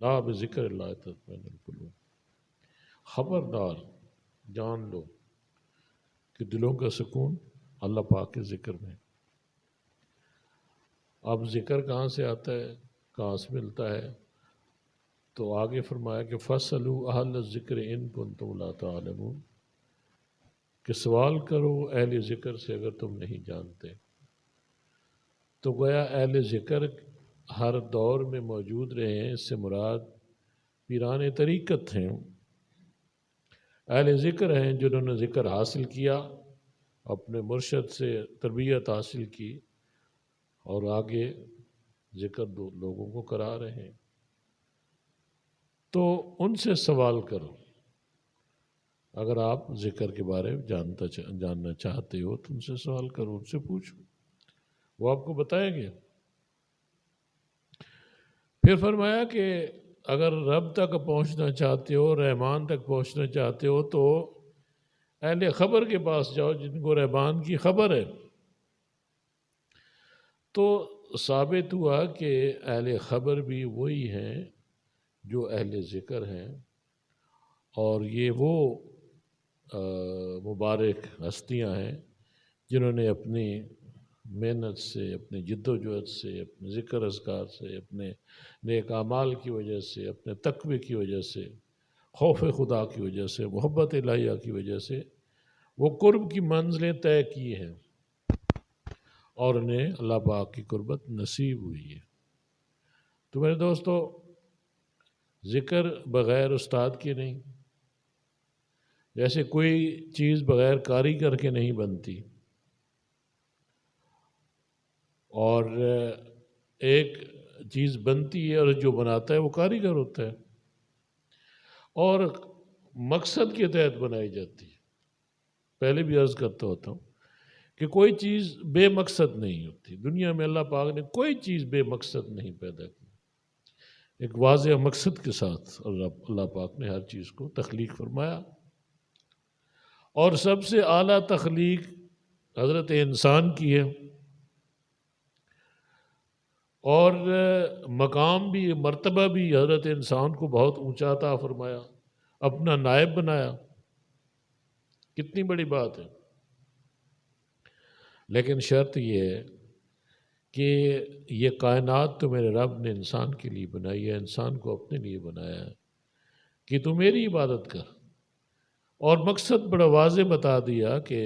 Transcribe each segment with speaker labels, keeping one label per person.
Speaker 1: لا بذکر اللہ تطمئن القلوب، خبردار جان لو کہ دلوں کا سکون اللہ پاک کے ذکر میں۔ اب ذکر کہاں سے آتا ہے، کہاں سے ملتا ہے؟ تو آگے فرمایا کہ فَاسْأَلُوا أَهْلَ الذِّكْرِ إِن كُنتُمْ لَا تَعْلَمُونَ، کہ سوال کرو اہل ذکر سے اگر تم نہیں جانتے۔ تو گویا اہل ذکر ہر دور میں موجود رہے ہیں، اس سے مراد پیران طریقت ہیں، اہل ذکر ہیں جنہوں نے ذکر حاصل کیا، اپنے مرشد سے تربیت حاصل کی اور آگے ذکر لوگوں کو کرا رہے ہیں۔ تو ان سے سوال کرو، اگر آپ ذکر کے بارے میں جاننا چاہتے ہو تو ان سے سوال کرو، ان سے پوچھو، وہ آپ کو بتائیں گے۔ پھر فرمایا کہ اگر رب تک پہنچنا چاہتے ہو، رحمان تک پہنچنا چاہتے ہو، تو اہل خبر کے پاس جاؤ جن کو رحمان کی خبر ہے۔ تو ثابت ہوا کہ اہل خبر بھی وہی ہیں جو اہل ذکر ہیں، اور یہ وہ مبارک ہستیاں ہیں جنہوں نے اپنی محنت سے، اپنے جد و جہد سے، اپنے ذکر اذکار سے، اپنے نیک اعمال کی وجہ سے، اپنے تقوی کی وجہ سے، خوف خدا کی وجہ سے، محبت الہیہ کی وجہ سے وہ قرب کی منزلیں طے کی ہیں، اور انہیں اللہ پاک کی قربت نصیب ہوئی ہے۔ تو میرے دوستو، ذکر بغیر استاد کے نہیں، جیسے کوئی چیز بغیر کاریگر کے نہیں بنتی، اور ایک چیز بنتی ہے اور جو بناتا ہے وہ کاریگر ہوتا ہے، اور مقصد کے تحت بنائی جاتی ہے۔ پہلے بھی عرض کرتا ہوتا ہوں کہ کوئی چیز بے مقصد نہیں ہوتی، دنیا میں اللہ پاک نے کوئی چیز بے مقصد نہیں پیدا کی، ایک واضح مقصد کے ساتھ اللہ پاک نے ہر چیز کو تخلیق فرمایا، اور سب سے اعلیٰ تخلیق حضرت انسان کی ہے، اور مقام بھی، مرتبہ بھی حضرت انسان کو بہت اونچا عطا فرمایا، اپنا نائب بنایا۔ کتنی بڑی بات ہے، لیکن شرط یہ ہے کہ یہ کائنات تو میرے رب نے انسان کے لیے بنائی ہے، انسان کو اپنے لیے بنایا ہے کہ تو میری عبادت کر، اور مقصد بڑا واضح بتا دیا کہ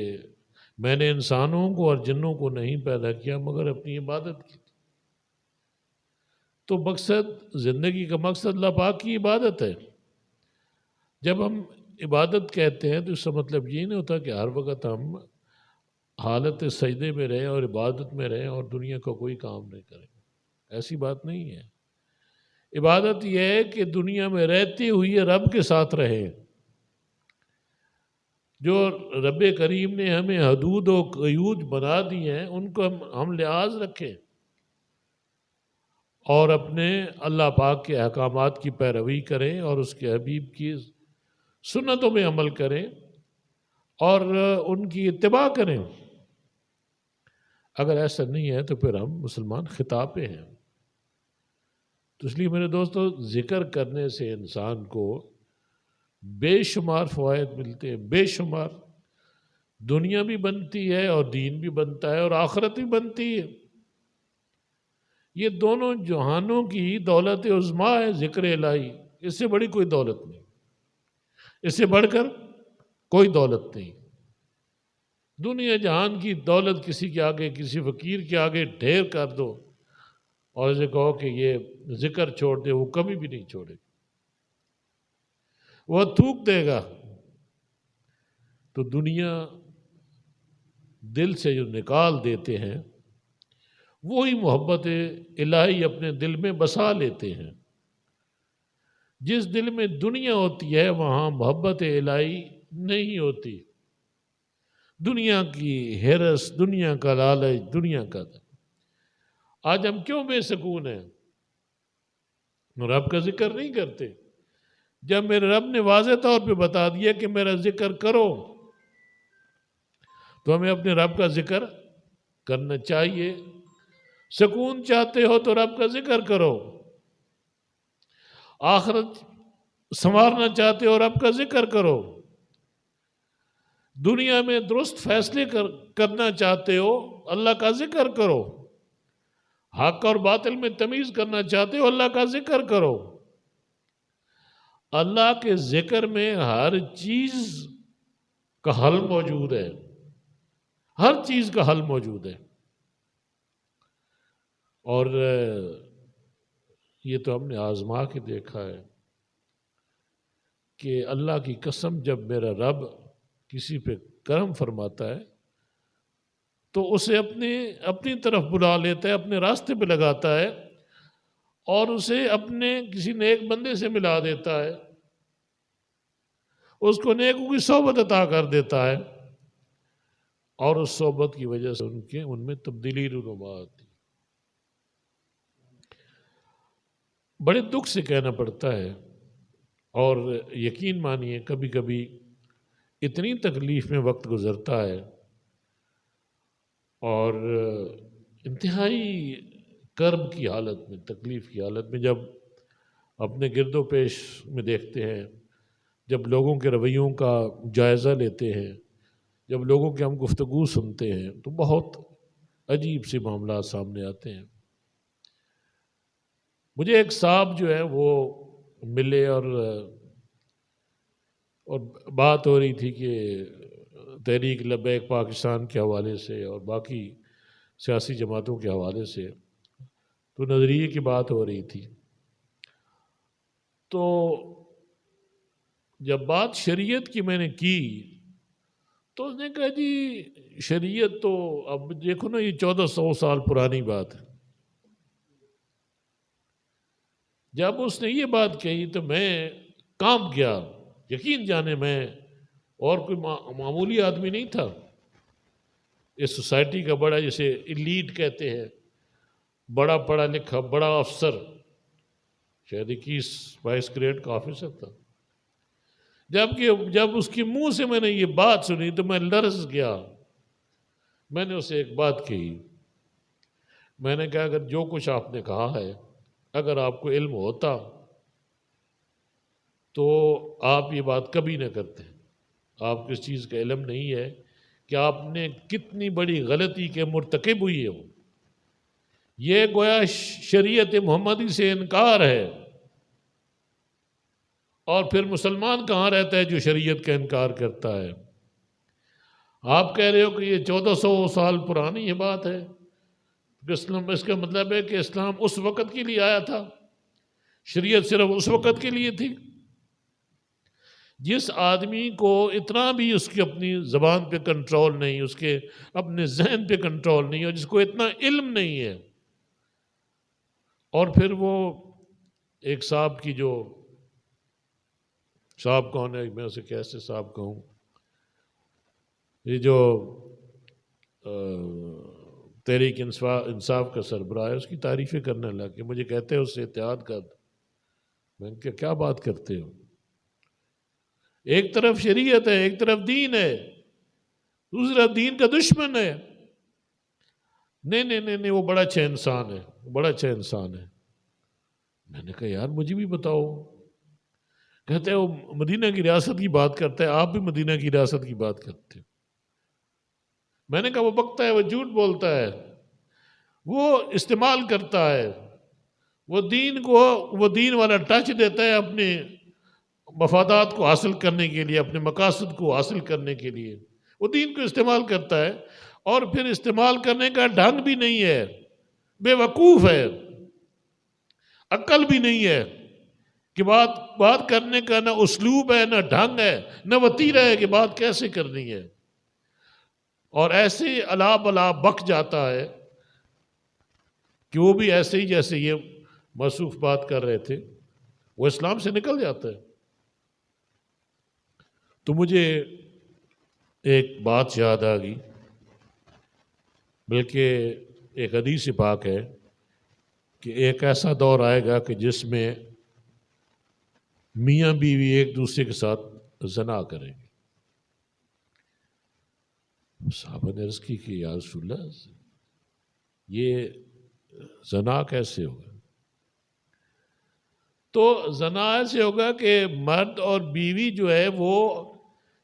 Speaker 1: میں نے انسانوں کو اور جنوں کو نہیں پیدا کیا مگر اپنی عبادت کی۔ تو مقصد، زندگی کا مقصد اللہ پاک کی عبادت ہے۔ جب ہم عبادت کہتے ہیں تو اس کا مطلب یہ نہیں ہوتا کہ ہر وقت ہم حالت سجدے میں رہیں اور عبادت میں رہیں اور دنیا کا کوئی کام نہیں کریں، ایسی بات نہیں ہے۔ عبادت یہ ہے کہ دنیا میں رہتے ہوئے رب کے ساتھ رہیں، جو رب کریم نے ہمیں حدود و قیود بنا دی ہیں ان کو ہم لحاظ رکھیں، اور اپنے اللہ پاک کے احکامات کی پیروی کریں اور اس کے حبیب کی سنتوں میں عمل کریں اور ان کی اتباع کریں۔ اگر ایسا نہیں ہے تو پھر ہم مسلمان خطا پہ ہیں۔ تو اس لیے میرے دوستو، ذکر کرنے سے انسان کو بے شمار فوائد ملتے ہیں، بے شمار، دنیا بھی بنتی ہے اور دین بھی بنتا ہے اور آخرت بھی بنتی ہے۔ یہ دونوں جہانوں کی دولت عظمیٰ ہے ذکر الہی، اس سے بڑی کوئی دولت نہیں، اس سے بڑھ کر کوئی دولت نہیں۔ دنیا جہان کی دولت کسی کے آگے، کسی فقیر کے آگے ڈھیر کر دو اور اسے کہو کہ یہ ذکر چھوڑ دے، وہ کبھی بھی نہیں چھوڑے، وہ تھوک دے گا۔ تو دنیا دل سے جو نکال دیتے ہیں وہی محبت الہی اپنے دل میں بسا لیتے ہیں۔ جس دل میں دنیا ہوتی ہے وہاں محبت الہی نہیں ہوتی، دنیا کی ہرس، دنیا کا لالچ، دنیا کا۔ آج ہم کیوں بے سکون ہیں؟ رب کا ذکر نہیں کرتے۔ جب میرے رب نے واضح طور پہ بتا دیا کہ میرا ذکر کرو، تو ہمیں اپنے رب کا ذکر کرنا چاہیے۔ سکون چاہتے ہو تو رب کا ذکر کرو، آخرت سنوارنا چاہتے ہو رب کا ذکر کرو، دنیا میں درست فیصلے کرنا چاہتے ہو اللہ کا ذکر کرو، حق اور باطل میں تمیز کرنا چاہتے ہو اللہ کا ذکر کرو۔ اللہ کے ذکر میں ہر چیز کا حل موجود ہے، ہر چیز کا حل موجود ہے۔ اور یہ تو ہم نے آزما کے دیکھا ہے کہ اللہ کی قسم جب میرا رب کسی پہ کرم فرماتا ہے تو اسے اپنی طرف بلا لیتا ہے، اپنے راستے پہ لگاتا ہے اور اسے اپنے کسی نیک بندے سے ملا دیتا ہے، اس کو نیکوں کی صحبت عطا کر دیتا ہے، اور اس صحبت کی وجہ سے ان میں تبدیلی رونما آتی۔ بڑے دکھ سے کہنا پڑتا ہے، اور یقین مانیے کبھی کبھی اتنی تکلیف میں وقت گزرتا ہے اور انتہائی کرب کی حالت میں، تکلیف کی حالت میں، جب اپنے گرد و پیش میں دیکھتے ہیں، جب لوگوں کے رویوں کا جائزہ لیتے ہیں، جب لوگوں کے ہم گفتگو سنتے ہیں تو بہت عجیب سے معاملات سامنے آتے ہیں۔ مجھے ایک صاحب جو ہے وہ ملے اور بات ہو رہی تھی کہ تحریک لبیک پاکستان کے حوالے سے اور باقی سیاسی جماعتوں کے حوالے سے، تو نظریے کی بات ہو رہی تھی۔ تو جب بات شریعت کی میں نے کی تو اس نے کہا جی شریعت تو اب دیکھو نا، یہ 1400 سال پرانی بات ہے۔ جب اس نے یہ بات کہی تو میں کانپ گیا، یقین جانے میں اور کوئی معمولی آدمی نہیں تھا، اس سوسائٹی کا بڑا، جسے ایلیٹ کہتے ہیں، بڑا پڑھا لکھا بڑا افسر، شاید 21-22 گریڈ کا آفیسر تھا۔ جب اس کے منہ سے میں نے یہ بات سنی تو میں لرز گیا۔ میں نے اسے ایک بات کہی، میں نے کہا اگر جو کچھ آپ نے کہا ہے اگر آپ کو علم ہوتا تو آپ یہ بات کبھی نہ کرتے۔ آپ کو اس چیز کا علم نہیں ہے کہ آپ نے کتنی بڑی غلطی کے مرتکب ہوئی ہو۔ یہ گویا شریعت محمدی سے انکار ہے، اور پھر مسلمان کہاں رہتا ہے جو شریعت کا انکار کرتا ہے؟ آپ کہہ رہے ہو کہ یہ 1400 سال پرانی یہ بات ہے، اس کا مطلب ہے کہ اسلام اس وقت کے لیے آیا تھا، شریعت صرف اس وقت کے لیے تھی۔ جس آدمی کو اتنا بھی اس کی اپنی زبان پہ کنٹرول نہیں، اس کے اپنے ذہن پہ کنٹرول نہیں، اور جس کو اتنا علم نہیں ہے، اور پھر وہ ایک صاحب کی، جو صاحب کون ہے، میں اسے کیسے صاحب کہوں، یہ جو تحریک انصاف کا سربراہ ہے، اس کی تعریفیں کرنے لگ کے مجھے کہتے ہیں اس سے اتحاد کر۔ میں نے کہا کیا بات کرتے ہو؟ ایک طرف شریعت ہے، ایک طرف دین ہے، دوسرا دین کا دشمن ہے۔ نہیں وہ بڑا اچھا انسان ہے، بڑا اچھا انسان ہے۔ میں نے کہا یار مجھے بھی بتاؤ۔ کہتے ہیں وہ مدینہ کی ریاست کی بات کرتا ہے، آپ بھی مدینہ کی ریاست کی بات کرتے ہو۔ میں نے کہا وہ بکتا ہے، وہ جھوٹ بولتا ہے، وہ استعمال کرتا ہے، وہ دین والا ٹچ دیتا ہے اپنے مفادات کو حاصل کرنے کے لیے، اپنے مقاصد کو حاصل کرنے کے لیے وہ دین کو استعمال کرتا ہے، اور پھر استعمال کرنے کا ڈھنگ بھی نہیں ہے، بے وقوف ہے، عقل بھی نہیں ہے کہ بات کرنے کا نہ اسلوب ہے، نہ ڈھنگ ہے، نہ وتیرہ ہے کہ بات کیسے کرنی ہے، اور ایسے الا بلا بک جاتا ہے کہ وہ بھی ایسے ہی جیسے یہ موصوف بات کر رہے تھے، وہ اسلام سے نکل جاتا ہے۔ تو مجھے ایک بات یاد آ گئی، بلکہ ایک حدیث پاک ہے کہ ایک ایسا دور آئے گا کہ جس میں میاں بیوی ایک دوسرے کے ساتھ زنا کریں گے۔ صحابہ نے عرض کی کہ یا رسول اللہ یہ زنا کیسے ہوگا؟ تو زنا ایسے ہوگا کہ مرد اور بیوی جو ہے وہ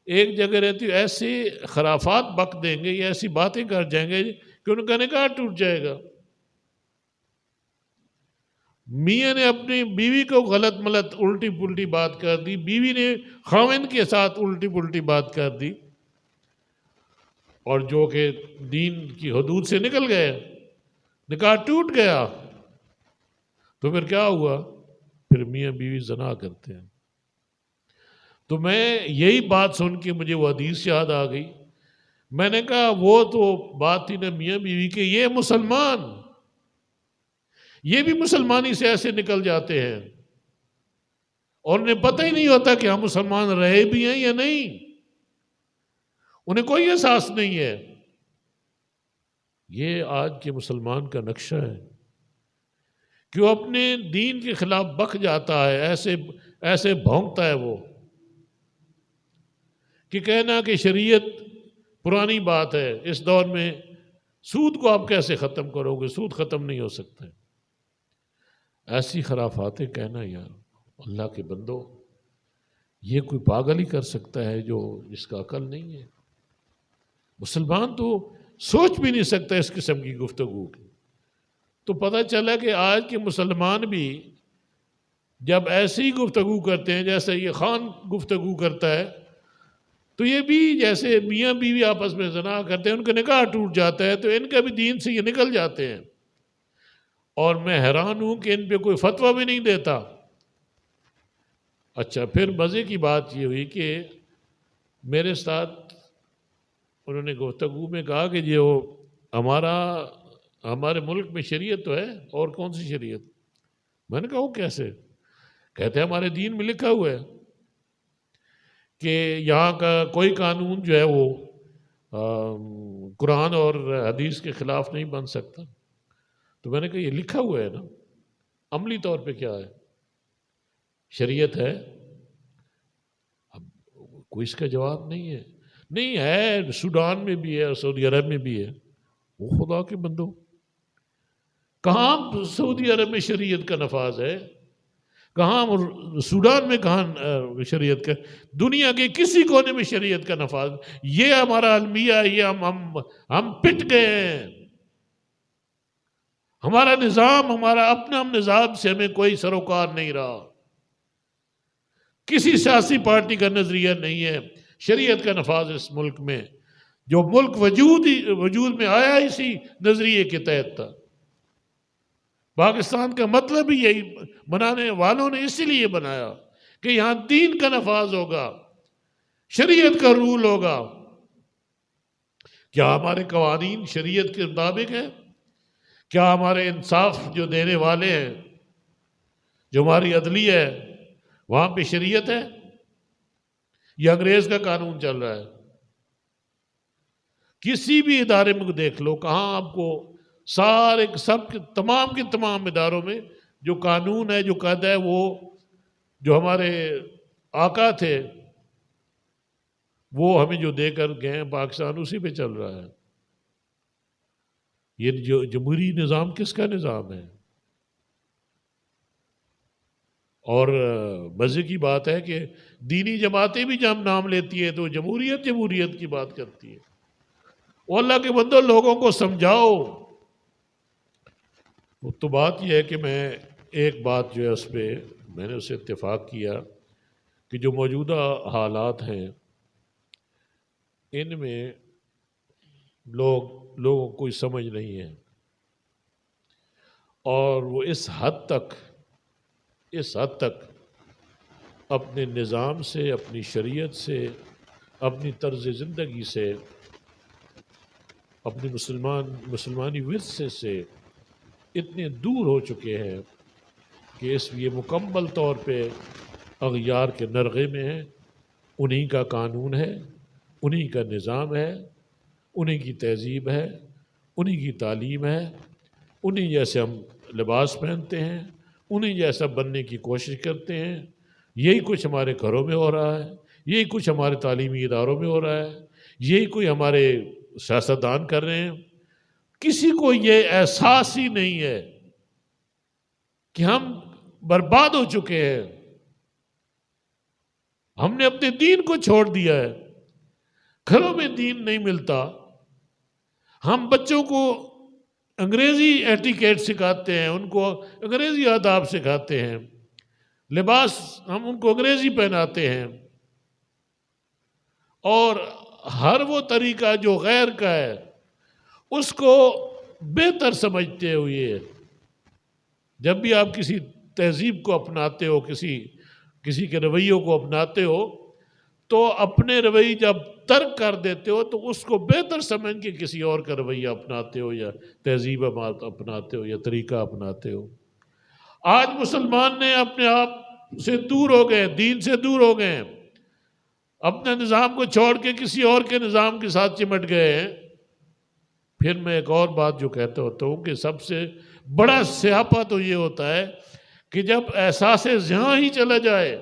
Speaker 1: ایک جگہ رہتی ایسی خرافات بک دیں گے یا ایسی باتیں کر جائیں گے کہ ان کا نکاح ٹوٹ جائے گا. میاں نے اپنی بیوی کو غلط ملت الٹی پلٹی بات کر دی، بیوی نے خاوند کے ساتھ الٹی پلٹی بات کر دی، اور جو کہ دین کی حدود سے نکل گئے، نکاح ٹوٹ گیا. تو پھر کیا ہوا؟ پھر میاں بیوی زنا کرتے ہیں. تو میں یہی بات سن کے مجھے وہ حدیث یاد آ گئی. میں نے کہا وہ تو بات تھی نا میاں بیوی کے، یہ مسلمان، یہ بھی مسلمانی سے ایسے نکل جاتے ہیں اور انہیں پتہ ہی نہیں ہوتا کہ ہم مسلمان رہے بھی ہیں یا نہیں، انہیں کوئی احساس نہیں ہے. یہ آج کے مسلمان کا نقشہ ہے کہ وہ اپنے دین کے خلاف بک جاتا ہے، ایسے بھونکتا ہے وہ کہ کہنا کہ شریعت پرانی بات ہے، اس دور میں سود کو آپ کیسے ختم کرو گے، سود ختم نہیں ہو سکتا. ایسی خرافاتیں کہنا یار، اللہ کے بندو، یہ کوئی پاگل ہی کر سکتا ہے جو جس کا عقل نہیں ہے. مسلمان تو سوچ بھی نہیں سکتا اس قسم کی گفتگو کی. تو پتہ چلا کہ آج کے مسلمان بھی جب ایسی گفتگو کرتے ہیں جیسے یہ خان گفتگو کرتا ہے، تو یہ بھی جیسے میاں بیوی آپس میں زنا کرتے ہیں، ان کا نکاح ٹوٹ جاتا ہے، تو ان کا بھی دین سے یہ نکل جاتے ہیں. اور میں حیران ہوں کہ ان پہ کوئی فتویٰ بھی نہیں دیتا. اچھا، پھر مزے کی بات یہ ہوئی کہ میرے ساتھ انہوں نے گفتگو میں کہا کہ جو ہمارے ملک میں شریعت تو ہے، اور کون سی شریعت؟ میں نے کہا وہ کیسے؟ کہتے ہیں ہمارے دین میں لکھا ہوا ہے کہ یہاں کا کوئی قانون جو ہے وہ قرآن اور حدیث کے خلاف نہیں بن سکتا. تو میں نے کہا یہ لکھا ہوا ہے نا، عملی طور پہ کیا ہے؟ شریعت ہے. اب کوئی اس کا جواب نہیں ہے. نہیں ہے، سوڈان میں بھی ہے اور سعودی عرب میں بھی ہے. وہ خدا کے بندو، کہاں سعودی عرب میں شریعت کا نفاذ ہے؟ کہاں سوڈان میں کہاں شریعت کا؟ دنیا کے کسی کونے میں شریعت کا نفاذ؟ یہ ہمارا المیہ، یہ ہم پٹ گئے ہیں. ہمارا نظام، ہمارا اپنا نظام سے ہمیں کوئی سروکار نہیں رہا. کسی سیاسی پارٹی کا نظریہ نہیں ہے. شریعت کا نفاذ اس ملک میں، جو ملک وجود میں آیا اسی نظریے کے تحت تھا. پاکستان کا مطلب ہی یہی بنانے والوں نے اسی لیے بنایا کہ یہاں دین کا نفاذ ہوگا، شریعت کا رول ہوگا. کیا ہمارے قوانین شریعت کے مطابق ہیں؟ کیا ہمارے انصاف جو دینے والے ہیں، جو ہماری عدلیہ ہے، وہاں پہ شریعت ہے یا انگریز کا قانون چل رہا ہے؟ کسی بھی ادارے میں دیکھ لو، کہاں آپ کو تمام کے تمام اداروں میں جو قانون ہے، جو قاعدہ ہے، وہ جو ہمارے آقا تھے وہ ہمیں جو دے کر گئے ہیں پاکستان، اسی پہ چل رہا ہے. یہ جو جمہوری نظام کس کا نظام ہے؟ اور مزے کی بات ہے کہ دینی جماعتیں بھی جب نام لیتی ہے تو جمہوریت کی بات کرتی ہے. اور اللہ کے بندو، لوگوں کو سمجھاؤ. تو بات یہ ہے کہ میں ایک بات جو ہے اس پہ میں نے اسے اتفاق کیا کہ جو موجودہ حالات ہیں ان میں لوگوں کو کوئی سمجھ نہیں ہے، اور وہ اس حد تک اپنے نظام سے، اپنی شریعت سے، اپنی طرز زندگی سے، اپنی مسلمانی ورثے سے اتنے دور ہو چکے ہیں کہ یہ مکمل طور پہ اغیار کے نرغے میں ہیں. انہی کا قانون ہے، انہی کا نظام ہے، انہی کی تہذیب ہے، انہی کی تعلیم ہے، انہی جیسے ہم لباس پہنتے ہیں، انہی جیسا بننے کی کوشش کرتے ہیں. یہی کچھ ہمارے گھروں میں ہو رہا ہے، یہی کچھ ہمارے تعلیمی اداروں میں ہو رہا ہے، یہی کوئی ہمارے سیاستدان کر رہے ہیں. کسی کو یہ احساس ہی نہیں ہے کہ ہم برباد ہو چکے ہیں. ہم نے اپنے دین کو چھوڑ دیا ہے. گھروں میں دین نہیں ملتا. ہم بچوں کو انگریزی ایٹیکیٹ سکھاتے ہیں، ان کو انگریزی آداب سکھاتے ہیں، لباس ہم ان کو انگریزی پہناتے ہیں، اور ہر وہ طریقہ جو غیر کا ہے اس کو بہتر سمجھتے ہوئے جب بھی آپ کسی تہذیب کو اپناتے ہو، کسی کے رویوں کو اپناتے ہو، تو اپنے رویے جب ترک کر دیتے ہو تو اس کو بہتر سمجھ کے کسی اور کا رویہ اپناتے ہو، یا تہذیب اپناتے ہو، یا طریقہ اپناتے ہو. آج مسلمان نے اپنے آپ سے دور ہو گئے، دین سے دور ہو گئے، اپنے نظام کو چھوڑ کے کسی اور کے نظام کے ساتھ چمٹ گئے ہیں. پھر میں ایک اور بات جو کہتا ہوتا ہوں کہ سب سے بڑا سیاپا تو یہ ہوتا ہے کہ جب احساس زیاں ہی چلا جائے،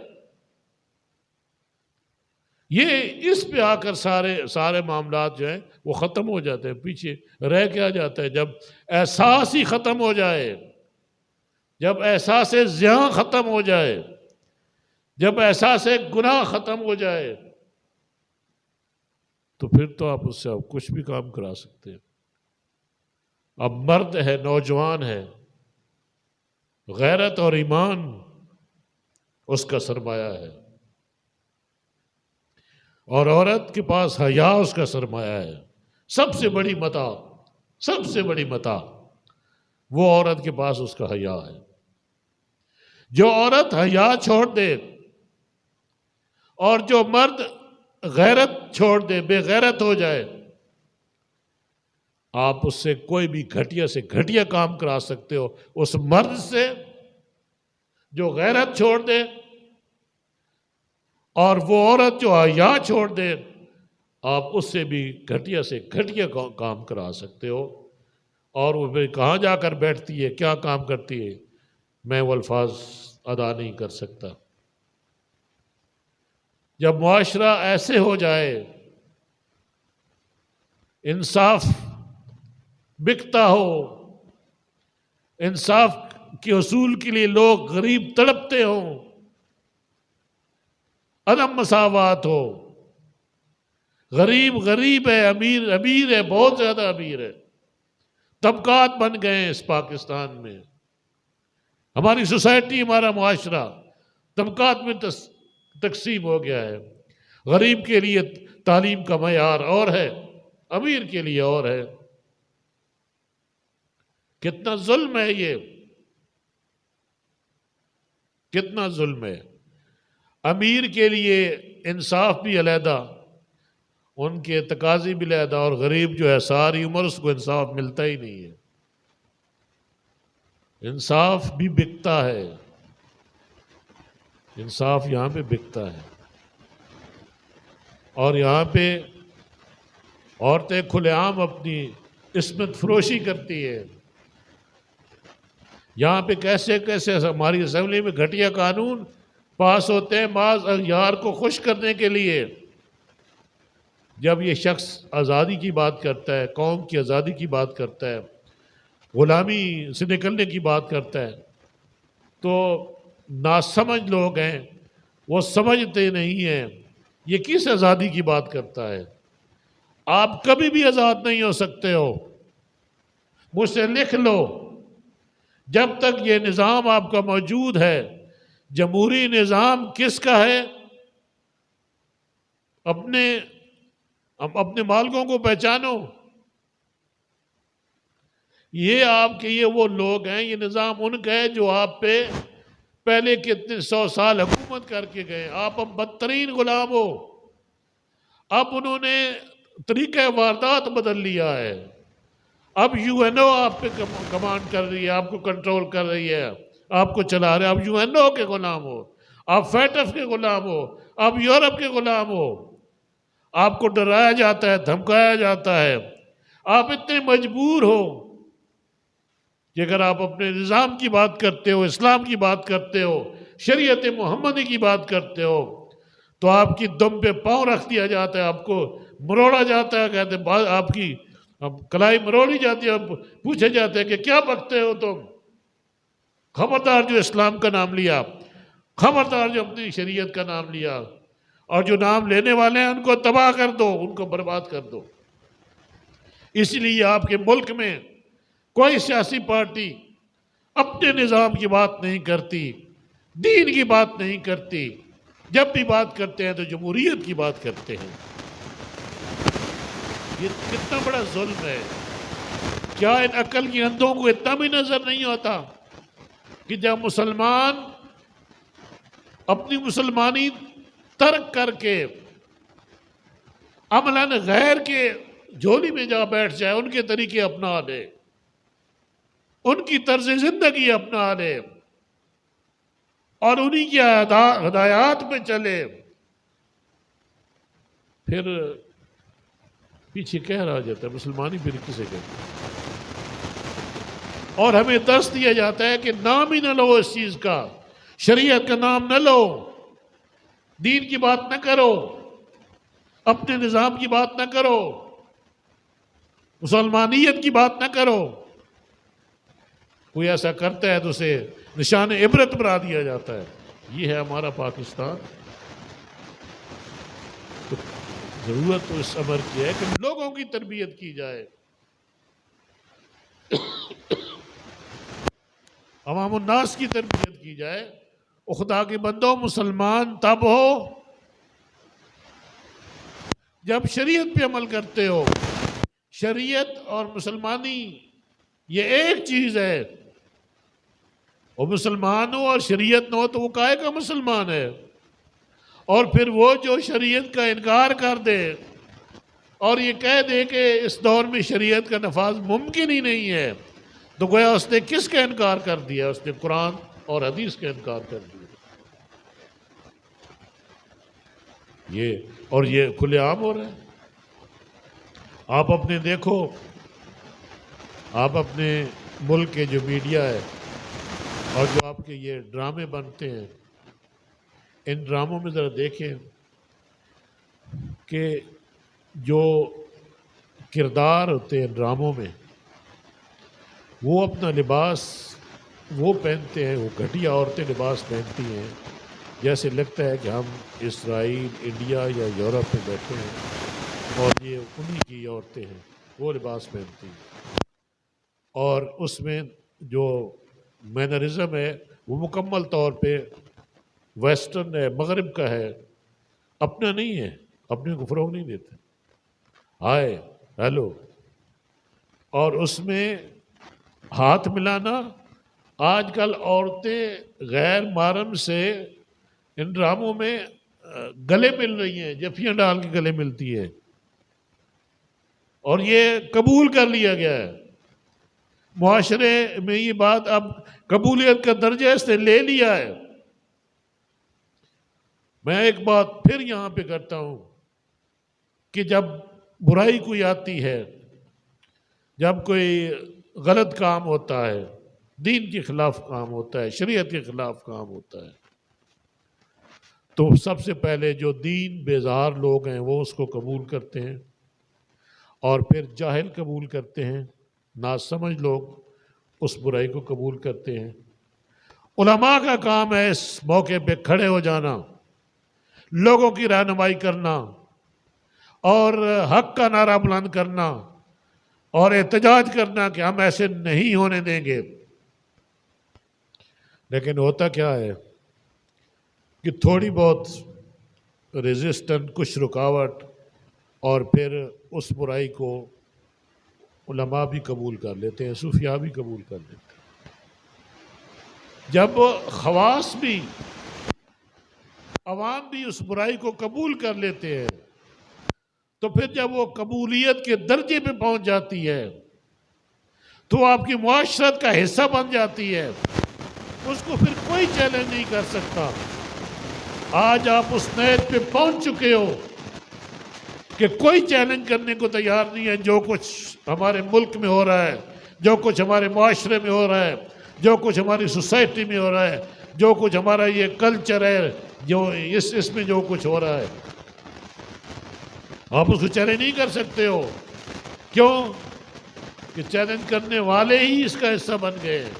Speaker 1: یہ اس پہ آ کر سارے معاملات جو ہیں وہ ختم ہو جاتے ہیں. پیچھے رہ کیا جاتا ہے جب احساس ہی ختم ہو جائے، جب احساس زیاں ختم ہو جائے، جب احساس گناہ ختم ہو جائے، تو پھر تو آپ اس سے کچھ بھی کام کرا سکتے ہیں. اب مرد ہے، نوجوان ہے، غیرت اور ایمان اس کا سرمایہ ہے، اور عورت کے پاس حیا اس کا سرمایہ ہے. سب سے بڑی متاع وہ عورت کے پاس اس کا حیا ہے. جو عورت حیا چھوڑ دے اور جو مرد غیرت چھوڑ دے، بے غیرت ہو جائے، آپ اس سے کوئی بھی گھٹیا سے گھٹیا کام کرا سکتے ہو. اس مرد سے جو غیرت چھوڑ دے اور وہ عورت جو حیا چھوڑ دے، آپ اس سے بھی گھٹیا سے گھٹیا کام کرا سکتے ہو. اور وہ کہاں جا کر بیٹھتی ہے، کیا کام کرتی ہے، میں وہ الفاظ ادا نہیں کر سکتا. جب معاشرہ ایسے ہو جائے، انصاف بکتا ہو، انصاف کے حصول کے لیے لوگ غریب تڑپتے ہوں، عدم مساوات ہو، غریب ہے، امیر ہے، بہت زیادہ امیر ہے، طبقات بن گئے ہیں اس پاکستان میں. ہماری سوسائٹی، ہمارا معاشرہ طبقات میں تقسیم ہو گیا ہے. غریب کے لیے تعلیم کا معیار اور ہے، امیر کے لیے اور ہے. کتنا ظلم ہے یہ، کتنا ظلم ہے. امیر کے لیے انصاف بھی علیحدہ، ان کے تقاضے بھی علیحدہ، اور غریب جو ہے ساری عمر اس کو انصاف ملتا ہی نہیں ہے. انصاف بھی بکتا ہے، انصاف یہاں پہ بکتا ہے. اور یہاں پہ عورتیں کھلے عام اپنی عصمت فروشی کرتی ہے. یہاں پہ کیسے ہماری اسمبلی میں گھٹیا قانون پاس ہوتے ہیں بعض اغیار کو خوش کرنے کے لیے. جب یہ شخص آزادی کی بات کرتا ہے، قوم کی آزادی کی بات کرتا ہے، غلامی سے نکلنے کی بات کرتا ہے، تو ناسمجھ لوگ ہیں، وہ سمجھتے نہیں ہیں یہ کس آزادی کی بات کرتا ہے. آپ کبھی بھی آزاد نہیں ہو سکتے ہو. مجھ سے لکھ لو، جب تک یہ نظام آپ کا موجود ہے. جمہوری نظام کس کا ہے؟ اپنے مالکوں کو پہچانو. یہ آپ کے یہ وہ لوگ ہیں، یہ نظام ان کا ہے جو آپ پہ پہلے کتنے 100 سال حکومت کر کے گئے. آپ اب بدترین غلام ہو. اب انہوں نے طریقہ واردات بدل لیا ہے. اب یو این او آپ پہ کمانڈ کر رہی ہے، آپ کو کنٹرول کر رہی ہے، آپ کو چلا رہے ہیں. آپ یو این او کے غلام ہو، آپ فیٹف کے غلام ہو، آپ یورپ کے غلام ہو. آپ کو ڈرایا جاتا ہے، دھمکایا جاتا ہے. آپ اتنے مجبور ہو کہ اگر آپ اپنے نظام کی بات کرتے ہو، اسلام کی بات کرتے ہو، شریعت محمدی کی بات کرتے ہو، تو آپ کی دم پہ پاؤں رکھ دیا جاتا ہے، آپ کو مروڑا جاتا ہے. کہتے ہیں آپ کی کلائی مروڑی جاتی ہے، پوچھے جاتے ہیں کہ کیا بکتے ہو تم، خبردار جو اسلام کا نام لیا، خبردار جو اپنی شریعت کا نام لیا، اور جو نام لینے والے ہیں ان کو تباہ کر دو، ان کو برباد کر دو۔ اس لیے آپ کے ملک میں کوئی سیاسی پارٹی اپنے نظام کی بات نہیں کرتی، دین کی بات نہیں کرتی، جب بھی بات کرتے ہیں تو جمہوریت کی بات کرتے ہیں۔ یہ کتنا بڑا ظلم ہے۔ کیا ان عقل کی اندھوں کو اتنا بھی نظر نہیں ہوتا کہ جب مسلمان اپنی مسلمانی ترک کر کے عملاً غیر کے جھولی میں جا بیٹھ جائے، ان کے طریقے اپنا لے، ان کی طرز زندگی اپنا لے اور انہی کی ہدایات پہ چلے، پھر پیچھے کہہ رہا جاتا ہے مسلمانی پھر کسے کہتے ہیں؟ اور ہمیں درس دیا جاتا ہے کہ نام ہی نہ لو اس چیز کا، شریعت کا نام نہ لو، دین کی بات نہ کرو، اپنے نظام کی بات نہ کرو، مسلمانیت کی بات نہ کرو۔ کوئی ایسا کرتا ہے تو اسے نشان عبرت بنا دیا جاتا ہے۔ یہ ہے ہمارا پاکستان۔ تو ضرورت تو اس امر کی ہے کہ لوگوں کی تربیت کی جائے، عوام الناس کی تربیت کی جائے۔ خدا کے بندوں، مسلمان تب ہو جب شریعت پہ عمل کرتے ہو۔ شریعت اور مسلمانی یہ ایک چیز ہے۔ وہ مسلمان ہو اور شریعت نہ ہو تو وہ کائے کا مسلمان ہے؟ اور پھر وہ جو شریعت کا انکار کر دے اور یہ کہہ دے کہ اس دور میں شریعت کا نفاذ ممکن ہی نہیں ہے، تو گویا اس نے کس کا انکار کر دیا؟ اس نے قرآن اور حدیث کا انکار کر دیا۔ یہ کھلے عام ہو رہا ہے۔ آپ اپنے دیکھو، آپ اپنے ملک کے جو میڈیا ہے اور جو آپ کے یہ ڈرامے بنتے ہیں، ان ڈراموں میں ذرا دیکھیں کہ جو کردار ہوتے ہیں ڈراموں میں، وہ اپنا لباس وہ پہنتے ہیں، وہ گھٹیا عورتیں لباس پہنتی ہیں، جیسے لگتا ہے کہ ہم اسرائیل، انڈیا یا یورپ میں بیٹھے ہیں اور یہ انہی کی عورتیں ہیں، وہ لباس پہنتی ہیں۔ اور اس میں جو مینرزم ہے وہ مکمل طور پہ ویسٹرن ہے، مغرب کا ہے، اپنا نہیں ہے، اپنے کو فروغ نہیں دیتے۔ ہائے ہیلو، اور اس میں ہاتھ ملانا۔ آج کل عورتیں غیر محرم سے ان ڈراموں میں گلے مل رہی ہیں، جفیاں ڈال کے گلے ملتی ہے، اور یہ قبول کر لیا گیا ہے معاشرے میں۔ یہ بات اب قبولیت کا درجہ اس نے لے لیا ہے۔ میں ایک بات پھر یہاں پہ کرتا ہوں کہ جب برائی کوئی آتی ہے، جب کوئی غلط کام ہوتا ہے، دین کے خلاف کام ہوتا ہے، شریعت کے خلاف کام ہوتا ہے، تو سب سے پہلے جو دین بیزار لوگ ہیں وہ اس کو قبول کرتے ہیں، اور پھر جاہل قبول کرتے ہیں، ناسمجھ لوگ اس برائی کو قبول کرتے ہیں۔ علماء کا کام ہے اس موقع پہ کھڑے ہو جانا، لوگوں کی رہنمائی کرنا اور حق کا نعرہ بلند کرنا اور احتجاج کرنا کہ ہم ایسے نہیں ہونے دیں گے۔ لیکن ہوتا کیا ہے کہ تھوڑی بہت ریزسٹنٹ، کچھ رکاوٹ، اور پھر اس برائی کو علماء بھی قبول کر لیتے ہیں، صوفیاء بھی قبول کر لیتے ہیں۔ جب خواص بھی، عوام بھی اس برائی کو قبول کر لیتے ہیں، تو پھر جب وہ قبولیت کے درجے پہ پہنچ جاتی ہے تو آپ کی معاشرت کا حصہ بن جاتی ہے، اس کو پھر کوئی چیلنج نہیں کر سکتا۔ آج آپ اس نیت پہ پہنچ چکے ہو کہ کوئی چیلنج کرنے کو تیار نہیں ہے۔ جو کچھ ہمارے ملک میں ہو رہا ہے، جو کچھ ہمارے معاشرے میں ہو رہا ہے، جو کچھ ہماری سوسائٹی میں ہو رہا ہے، جو کچھ ہمارا یہ کلچر ہے، جو اس میں جو کچھ ہو رہا ہے، آپ اس کو چیلنج نہیں کر سکتے ہو۔ کیوں؟ کہ چیلنج کرنے والے ہی اس کا حصہ بن گئے ہیں۔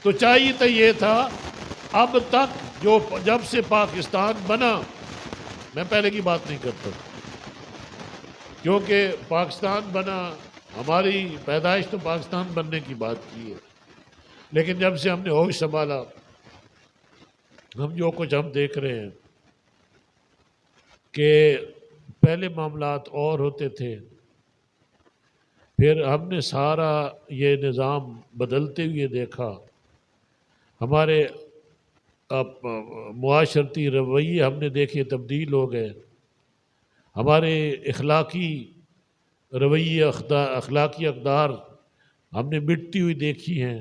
Speaker 1: تو چاہیے تو یہ تھا اب تک جب سے پاکستان بنا، میں پہلے کی بات نہیں کرتا کیونکہ پاکستان بنا، ہماری پیدائش تو پاکستان بننے کی بات کی ہے، لیکن جب سے ہم نے ہوش سنبھالا، ہم جو کچھ ہم دیکھ رہے ہیں کہ پہلے معاملات اور ہوتے تھے، پھر ہم نے سارا یہ نظام بدلتے ہوئے دیکھا، ہمارے معاشرتی رویے ہم نے دیکھے تبدیل ہو گئے، ہمارے اخلاقی رویے اخلاقی اقدار ہم نے مٹتی ہوئی دیکھی ہیں،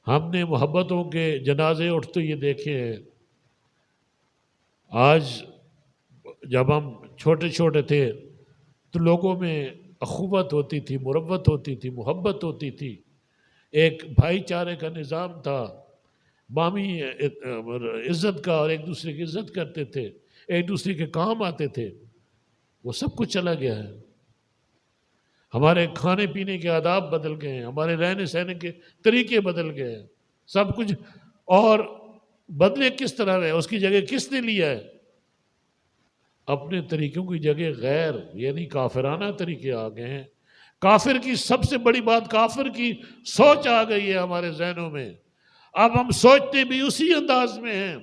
Speaker 1: ہم نے محبتوں کے جنازے اٹھتے ہوئے دیکھے ہیں۔ آج جب ہم چھوٹے چھوٹے تھے تو لوگوں میں اخوت ہوتی تھی، مروت ہوتی تھی، محبت ہوتی تھی، ایک بھائی چارے کا نظام تھا، بامی عزت کا، اور ایک دوسرے کی عزت کرتے تھے، ایک دوسرے کے کام آتے تھے۔ وہ سب کچھ چلا گیا ہے، ہمارے کھانے پینے کے آداب بدل گئے ہیں، ہمارے رہنے سہنے کے طریقے بدل گئے ہیں، سب کچھ۔ اور بدلے کس طرح ہے؟ اس کی جگہ کس نے لیا ہے؟ اپنے طریقوں کی جگہ غیر یعنی کافرانہ طریقے آ گئے ہیں۔ کافر کی سب سے بڑی بات، کافر کی سوچ آ گئی ہے ہمارے ذہنوں میں، اب ہم سوچتے بھی اسی انداز میں ہیں۔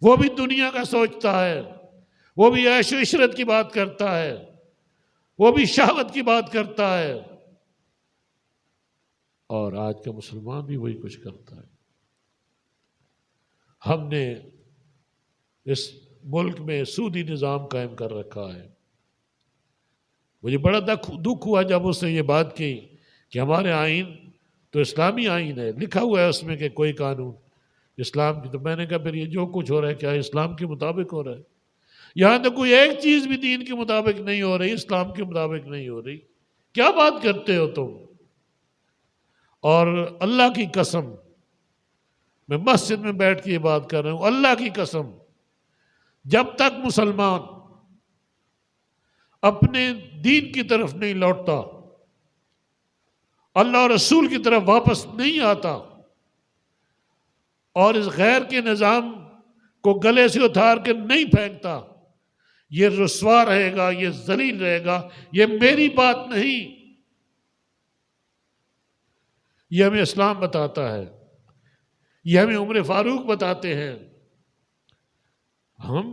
Speaker 1: وہ بھی دنیا کا سوچتا ہے، وہ بھی عیش و عشرت کی بات کرتا ہے، وہ بھی شہوت کی بات کرتا ہے، اور آج کا مسلمان بھی وہی کچھ کرتا ہے۔ ہم نے اس ملک میں سودی نظام قائم کر رکھا ہے۔ مجھے بڑا دکھ ہوا جب اس نے یہ بات کی کہ ہمارے آئین تو اسلامی آئین ہے، لکھا ہوا ہے اس میں کہ کوئی قانون اسلام کی، تو میں نے کہا پھر یہ جو کچھ ہو رہا ہے کیا اسلام کے مطابق ہو رہا ہے؟ یہاں تک کوئی ایک چیز بھی دین کے مطابق نہیں ہو رہی، اسلام کے مطابق نہیں ہو رہی، کیا بات کرتے ہو تم؟ اور اللہ کی قسم، میں مسجد میں بیٹھ کے یہ بات کر رہا ہوں، اللہ کی قسم، جب تک مسلمان اپنے دین کی طرف نہیں لوٹتا، اللہ اور رسول کی طرف واپس نہیں آتا، اور اس غیر کے نظام کو گلے سے اتار کے نہیں پھینکتا، یہ رسوا رہے گا، یہ ذلیل رہے گا۔ یہ میری بات نہیں، یہ ہمیں اسلام بتاتا ہے، یہ ہمیں عمر فاروق بتاتے ہیں۔ ہم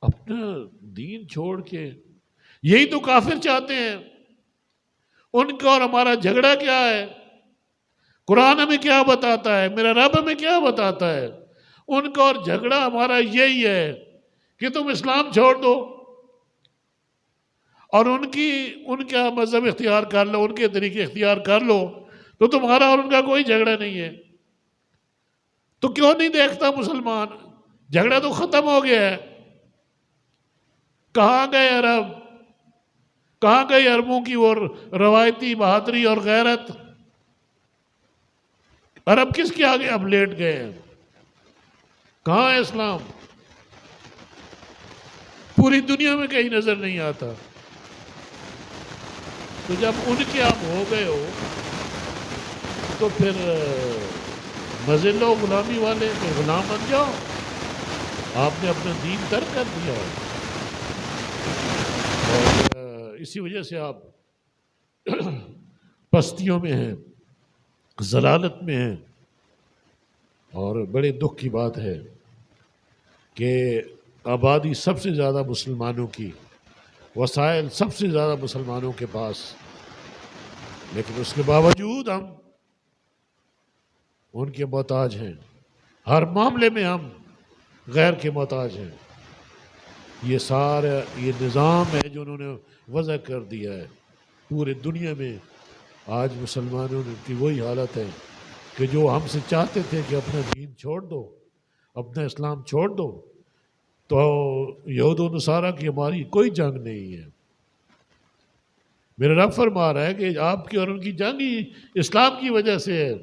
Speaker 1: اپنا دین چھوڑ کے، یہی تو کافر چاہتے ہیں۔ ان کا اور ہمارا جھگڑا کیا ہے؟ قرآن ہمیں کیا بتاتا ہے؟ میرا رب ہمیں کیا بتاتا ہے؟ ان کا اور جھگڑا ہمارا یہی ہے کہ تم اسلام چھوڑ دو اور ان کا مذہب اختیار کر لو، ان کے طریقے اختیار کر لو، تو تمہارا اور ان کا کوئی جھگڑا نہیں ہے۔ تو کیوں نہیں دیکھتا مسلمان؟ جھگڑا تو ختم ہو گیا ہے۔ کہاں گئے عرب؟ کہاں گئی عربوں کی وہ روایتی بہادری اور غیرت؟ عرب کس کے آگے اب لیٹ گئے ہیں؟ کہاں ہے اسلام؟ پوری دنیا میں کہیں نظر نہیں آتا۔ تو جب ان کے آپ ہو گئے ہو تو پھر مزے لو غلامی والے، کہ غلام بن جاؤ۔ آپ نے اپنا دین ترک کر دیا، اور اسی وجہ سے آپ پستیوں میں ہیں، ضلالت میں ہیں۔ اور بڑے دکھ کی بات ہے کہ آبادی سب سے زیادہ مسلمانوں کی، وسائل سب سے زیادہ مسلمانوں کے پاس، لیکن اس کے باوجود ہم ان کے محتاج ہیں، ہر معاملے میں ہم غیر کے محتاج ہیں۔ یہ سارا یہ نظام ہے جو انہوں نے وضع کر دیا ہے پورے دنیا میں۔ آج مسلمانوں کی وہی حالت ہے کہ جو ہم سے چاہتے تھے کہ اپنا دین چھوڑ دو، اپنا اسلام چھوڑ دو، تو یہود و نصارہ کی ہماری کوئی جنگ نہیں ہے۔ میرا رب فرما رہا ہے کہ آپ کی اور ان کی جنگ ہی اسلام کی وجہ سے ہے،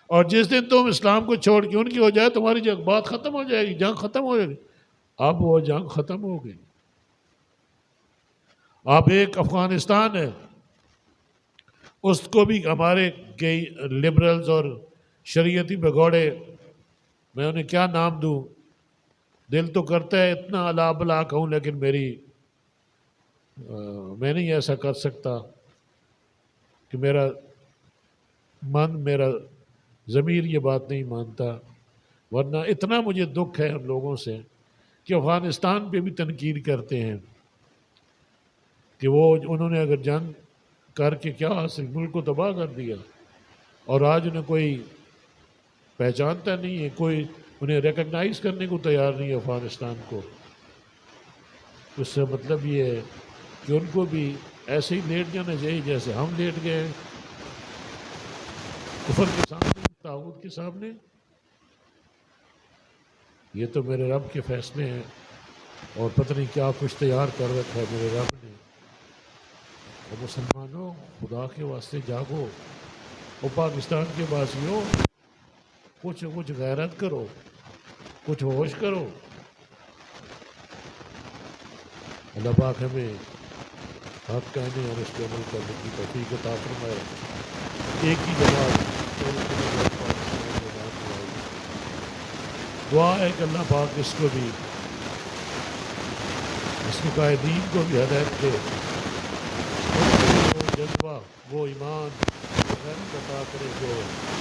Speaker 1: اور جس دن تم اسلام کو چھوڑ کے ان کی ہو جائے، تمہاری جنگ بات ختم ہو جائے گی، جنگ ختم ہو جائے گی۔ اب وہ جنگ ختم ہو گئی۔ اب ایک افغانستان ہے، اس کو بھی ہمارے کئی لبرلز اور شریعتی بھگوڑے، میں انہیں کیا نام دوں، دل تو کرتا ہے اتنا الا بلا کہوں، لیکن میں نہیں ایسا کر سکتا کہ میرا ضمیر یہ بات نہیں مانتا، ورنہ اتنا مجھے دکھ ہے ان لوگوں سے کہ افغانستان پہ بھی تنقید کرتے ہیں کہ انہوں نے اگر جنگ کر کے کیا حاصل، ملک کو تباہ کر دیا، اور آج انہیں کوئی پہچانتا نہیں ہے، کوئی انہیں ریکگنائز کرنے کو تیار نہیں ہے افغانستان کو۔ اس سے مطلب یہ ہے کہ ان کو بھی ایسے ہی لیٹ جانا چاہیے جیسے ہم لیٹ گئے ہیں کفر کے سامنے، طاغوت کے سامنے۔ یہ تو میرے رب کے فیصلے ہیں، اور پتہ نہیں کیا کچھ تیار کر رکھا ہے میرے رب نے۔ اور مسلمانوں، خدا کے واسطے جاگو، اور پاکستان کے باسیوں، کچھ غیرت کرو، کچھ ہوش کرو۔ اللہ پاک ہمیں حق کہنے اور اس پہ عمل کرنے کی توفیق عطا فرمائے۔ ایک ہی جماعت، دعا ہے کہ اللہ پاک اس کو بھی، اس کے قائدین کو بھی ہدایت دے، وہ جذبہ، وہ ایمان، وہ غیرت عطا کرے جو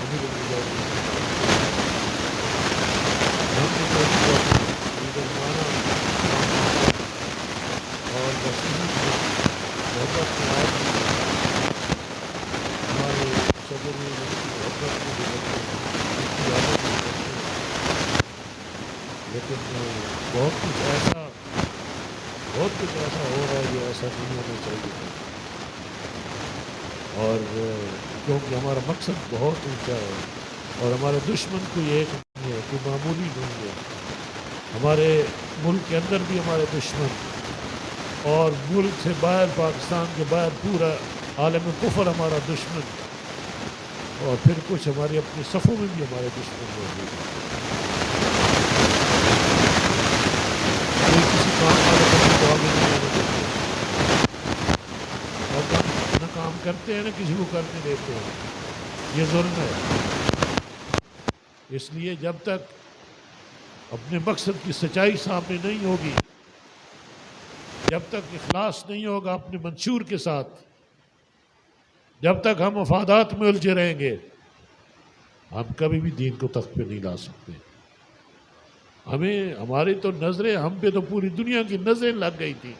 Speaker 1: ہمیں مل جائے۔ ہم نے مسلمانہ اور نصیحت میں محبت کے آج ہمارے صدر میں محبت میں بھی اس کی عادت میں بچے، لیکن بہت کچھ ایسا ہو رہا ہے جو ایسا نہیں ہونا چاہیے تھا، اور کیونکہ ہمارا مقصد بہت اونچا ہے، اور ہمارے دشمن کوئی ایک نہیں ہے، کوئی معمولی نہیں ہے۔ ہمارے ملک کے اندر بھی ہمارے دشمن، اور ملک سے باہر، پاکستان کے باہر پورا عالم کفر ہمارا دشمن، اور پھر کچھ ہمارے اپنے صفوں میں بھی ہمارے دشمن موجود ہیں۔ کوئی کسی کام والے بندے کو آگے نہیں آنے دیتے، اور نہ کام کرتے ہیں نہ کسی کو کرنے دیتے ہیں، یہ ظلم ہے۔ اس لیے جب تک اپنے مقصد کی سچائی سامنے نہیں ہوگی، جب تک اخلاص نہیں ہوگا اپنے منشور کے ساتھ، جب تک ہم مفادات میں الجھے رہیں گے، ہم کبھی بھی دین کو تخت پہ نہیں لا سکتے۔ ہماری تو نظریں، ہم پہ تو پوری دنیا کی نظریں لگ گئی تھی۔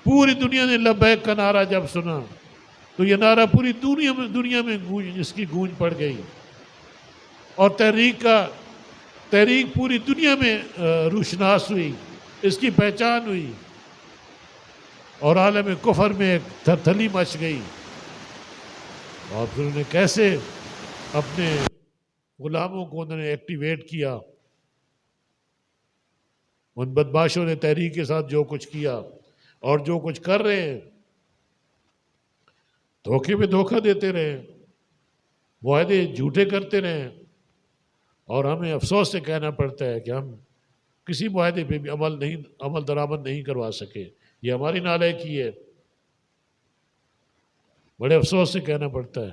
Speaker 1: پوری دنیا نے لبیک کا نعرہ جب سنا تو یہ نعرہ پوری دنیا میں اس کی گونج پڑ گئی، اور تحریک پوری دنیا میں روشناس ہوئی، اس کی پہچان ہوئی، اور عالم کفر میں ایک تھرتھلی مچ گئی۔ اور پھر انہیں کیسے اپنے غلاموں کو انہوں نے ایکٹیویٹ کیا، ان بدماشوں نے تحریک کے ساتھ جو کچھ کیا اور جو کچھ کر رہے ہیں، دھوکے پہ دھوکہ دیتے رہے، معاہدے جھوٹے کرتے رہے، اور ہمیں افسوس سے کہنا پڑتا ہے کہ ہم کسی معاہدے پہ بھی عمل درآمد نہیں کروا سکے۔ یہ ہماری نالائکی ہے، بڑے افسوس سے کہنا پڑتا ہے۔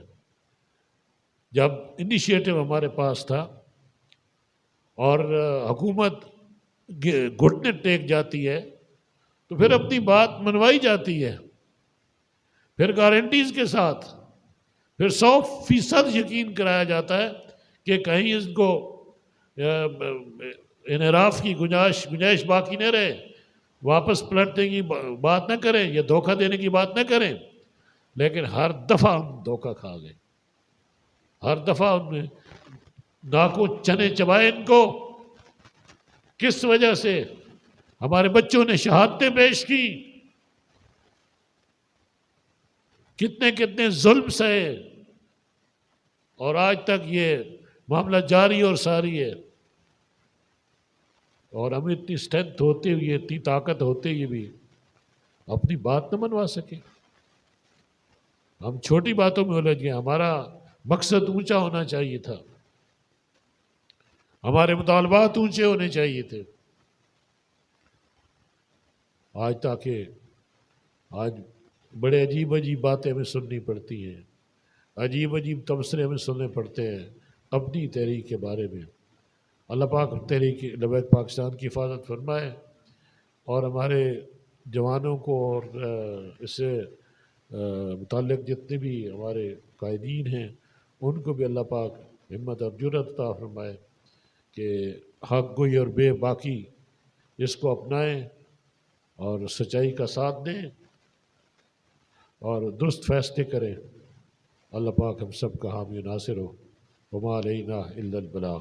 Speaker 1: جب انیشیٹو ہمارے پاس تھا اور حکومت گھٹنے ٹیک جاتی ہے تو پھر اپنی بات منوائی جاتی ہے، پھر گارنٹیز کے ساتھ، پھر 100% یقین کرایا جاتا ہے کہ کہیں اس کو انحراف کی گنجائش باقی نہ رہے، واپس پلٹنے کی بات نہ کریں، یا دھوکہ دینے کی بات نہ کریں۔ لیکن ہر دفعہ ہم دھوکہ کھا گئے، ہر دفعہ ہم نے ناکوں چنے چبائے ان کو۔ کس وجہ سے؟ ہمارے بچوں نے شہادتیں پیش کی، کتنے ظلم سہے، اور آج تک یہ معاملہ جاری اور ساری ہے۔ اور ہمیں اتنی اسٹرینتھ ہوتے ہوئے، اتنی طاقت ہوتے ہوئے بھی اپنی بات نہ منوا سکے۔ ہم چھوٹی باتوں میں الجھ گئے۔ ہمارا مقصد اونچا ہونا چاہیے تھا، ہمارے مطالبات اونچے ہونے چاہیے تھے۔ آج بڑے عجیب باتیں ہمیں سننی پڑتی ہیں۔ عجیب عجیب تبصرے ہمیں سننے پڑتے ہیں اپنی تحریک کے بارے میں۔ اللہ پاک تحریک لبیک پاکستان کی حفاظت فرمائے، اور ہمارے جوانوں کو اور اس سے متعلق جتنے بھی ہمارے قائدین ہیں ان کو بھی اللہ پاک ہمت اور جرأت عطا فرمائے کہ حق گوئی اور بے باکی اس کو اپنائیں اور سچائی کا ساتھ دیں اور درست فیصلے کریں۔ اللہ پاک ہم سب کا حامی و ناصر ہو۔ وما علینا الا البلاغ۔